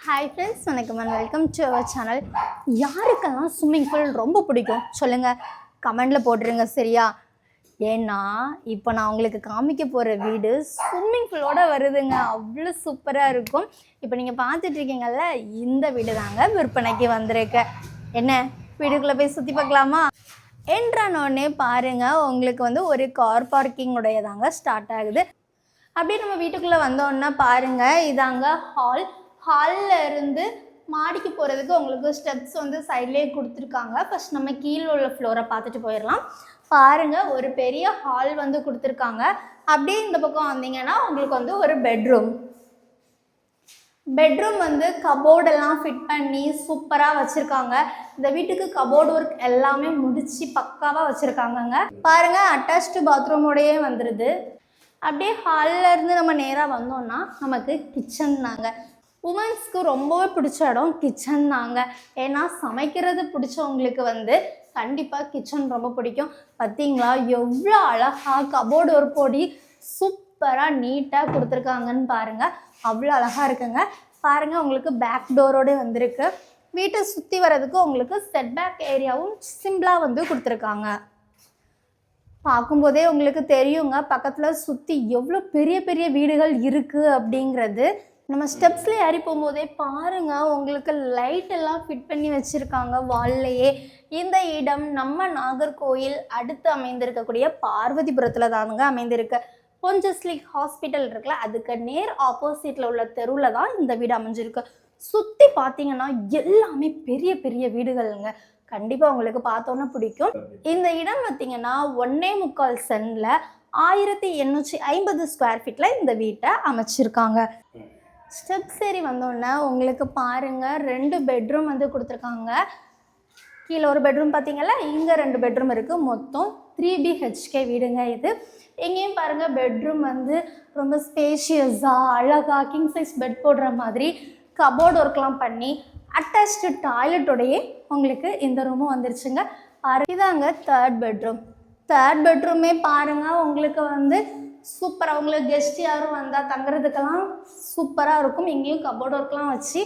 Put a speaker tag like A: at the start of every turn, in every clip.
A: Hi friends, வணக்கம் and welcome to our channel. யாருக்கெல்லாம் swimming pool ரொம்ப பிடிக்கும் சொல்லுங்கள், கமெண்டில் போட்டுருங்க சரியா? ஏன்னா இப்போ நான் உங்களுக்கு காமிக்க போகிற வீடு ஸ்விம்மிங் பூலோடு வருதுங்க. அவ்வளோ சூப்பராக இருக்கும். இப்போ நீங்கள் பார்த்துட்ருக்கீங்கல்ல, இந்த வீடு தாங்க விற்பனைக்கு வந்திருக்கு. என்ன, வீடுக்குள்ளே போய் சுற்றி பார்க்கலாமா? என்றானோடனே பாருங்கள், உங்களுக்கு ஒரு கார் பார்க்கிங்குடைய தாங்க ஸ்டார்ட் ஆகுது. அப்படியே நம்ம வீட்டுக்குள்ளே வந்தோன்னா பாருங்கள், இதாங்க ஹாலில் இருந்து மாடிக்கு போகிறதுக்கு உங்களுக்கு ஸ்டெப்ஸ் சைட்லேயே கொடுத்துருக்காங்க. ஃபஸ்ட் நம்ம கீழே உள்ள ஃப்ளோரை பார்த்துட்டு போயிடலாம். பாருங்கள், ஒரு பெரிய ஹால் கொடுத்துருக்காங்க. அப்படியே இந்த பக்கம் வந்தீங்கன்னா உங்களுக்கு ஒரு பெட்ரூம் கபோர்டெல்லாம் ஃபிட் பண்ணி சூப்பராக வச்சுருக்காங்க. இந்த வீட்டுக்கு கபோர்டு ஒர்க் எல்லாமே முடித்து பக்காவாக வச்சுருக்காங்கங்க. பாருங்கள், அட்டாச்டு பாத்ரூமோடையே வந்துடுது. அப்படியே ஹாலில் இருந்து நம்ம நேராக வந்தோம்னா நமக்கு கிச்சன் தாங்க. உமன்ஸ்க்கு ரொம்பவே பிடிச்ச இடம் கிச்சன் தாங்க. ஏன்னா சமைக்கிறது பிடிச்சவங்களுக்கு கண்டிப்பாக கிச்சன் ரொம்ப பிடிக்கும். பார்த்தீங்களா எவ்வளோ அழகாக கபோர்டு ஒரு பொடி சூப்பராக நீட்டாக கொடுத்துருக்காங்கன்னு பாருங்கள். அவ்வளோ அழகாக இருக்குங்க. பாருங்கள், உங்களுக்கு பேக் டோரோடு வந்திருக்கு. வீட்டை சுற்றி வர்றதுக்கு உங்களுக்கு செட் பேக் ஏரியாவும் சிம்பிளாக கொடுத்துருக்காங்க. பார்க்கும்போதே உங்களுக்கு தெரியுங்க, பக்கத்தில் சுற்றி எவ்வளோ பெரிய பெரிய வீடுகள் இருக்குது அப்படிங்கிறது. நம்ம ஸ்டெப்ஸில் ஏறி போகும்போதே பாருங்கள், உங்களுக்கு லைட் எல்லாம் ஃபிட் பண்ணி வச்சுருக்காங்க வால்லையே. இந்த இடம் நம்ம நாகர்கோயில் அடுத்து அமைந்திருக்கக்கூடிய பார்வதிபுரத்தில் தானுங்க அமைந்திருக்கு. பொஞ்சஸ்லிக் ஹாஸ்பிட்டல் இருக்குல்ல, அதுக்கு நேர் ஆப்போசிட்டில் உள்ள தெருவில் தான் இந்த வீடு அமைஞ்சிருக்கு. சுற்றி பார்த்தீங்கன்னா எல்லாமே பெரிய பெரிய வீடுகள்ங்க. கண்டிப்பாக உங்களுக்கு பார்த்தோன்னே பிடிக்கும். இந்த இடம் பார்த்தீங்கன்னா 1.25 சென்டில் 1850 ஸ்கொயர் ஃபீட்டில் இந்த வீட்டை அமைச்சிருக்காங்க. ஸ்டெப்ஸ் ஏறி வந்தோடனே உங்களுக்கு பாருங்கள், 2 பெட்ரூம் கொடுத்துருக்காங்க. கீழே ஒரு பெட்ரூம் பார்த்தீங்களா, இங்கே 2 பெட்ரூம் இருக்குது. மொத்தம் 3 BHK வீடுங்க இது. எங்கேயும் பாருங்கள், பெட்ரூம் ரொம்ப ஸ்பேஷியஸாக அழகாக கிங் சைஸ் பெட் போடுற மாதிரி கபோர்டு ஒர்க்லாம் பண்ணி அட்டாச்டு டாய்லெட்டோடையே உங்களுக்கு இந்த ரூமும் வந்துருச்சுங்க. இதாங்க தேர்ட் பெட்ரூமே பாருங்கள், உங்களுக்கு சூப்பராக உங்களுக்கு கெஸ்ட் யாரும் வந்தால் தங்குறதுக்கெல்லாம் சூப்பராக இருக்கும். இங்கேயும் கபோர்டு ஒர்க்லாம் வச்சு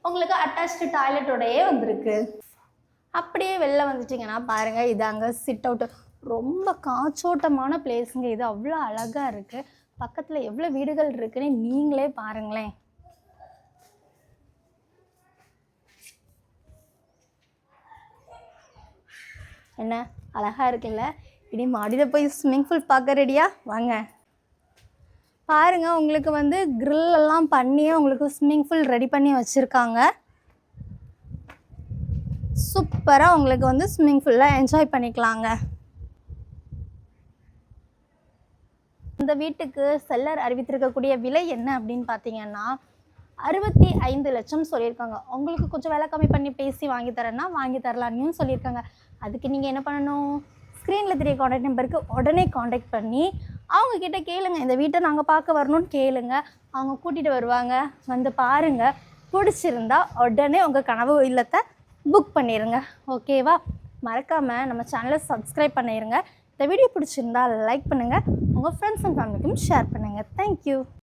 A: உங்களுக்கு அட்டாச்டு டாய்லெட்டோடையே வந்திருக்கு. அப்படியே வெளில வந்துட்டிங்கன்னா பாருங்கள், இதாங்க சிட் அவுட்டு. ரொம்ப காற்றோட்டமான பிளேஸுங்க இது. அவ்வளோ அழகாக இருக்குது. பக்கத்தில் எவ்வளோ வீடுகள் இருக்குன்னு நீங்களே பாருங்களேன். என்ன அழகாக இருக்குல்ல? இனி மாடியில் போய் ஸ்விம்மிங் பூல் பார்க்க ரெடியா? வாங்க. பாருங்கள், உங்களுக்கு கிரில்லெல்லாம் பண்ணியே உங்களுக்கு ஸ்விம்மிங் பூல் ரெடி பண்ணி வச்சுருக்காங்க. சூப்பராக உங்களுக்கு ஸ்விம்மிங் பூலில் என்ஜாய் பண்ணிக்கலாங்க. இந்த வீட்டுக்கு செல்லர் அறிவித்திருக்கக்கூடிய விலை என்ன அப்படின்னு பார்த்தீங்கன்னா 65 லட்சம் சொல்லியிருக்காங்க. உங்களுக்கு கொஞ்சம் விலை கம்மி பண்ணி பேசி வாங்கி தரேன்னா வாங்கி தரலான்னு சொல்லியிருக்காங்க. அதுக்கு நீங்கள் என்ன பண்ணணும், ஸ்க்ரீனில் தெரிய காண்டாக்ட் நம்பருக்கு உடனே காண்டாக்ட் பண்ணி அவங்கக்கிட்ட கேளுங்க. இந்த வீட்டை நாங்கள் பார்க்க வரணும்னு கேளுங்க. அவங்க கூட்டிகிட்டு வருவாங்க. பாருங்கள், பிடிச்சிருந்தா உடனே உங்கள் கனவு இல்லத்தை புக் பண்ணிடுங்க. ஓகேவா? மறக்காமல் நம்ம சேனலை சப்ஸ்கிரைப் பண்ணிடுங்க. இந்த வீடியோ பிடிச்சிருந்தா லைக் பண்ணுங்கள். உங்கள் ஃப்ரெண்ட்ஸ் அண்ட் ஃபேமிலிக்கும் ஷேர் பண்ணுங்கள். தேங்க்யூ.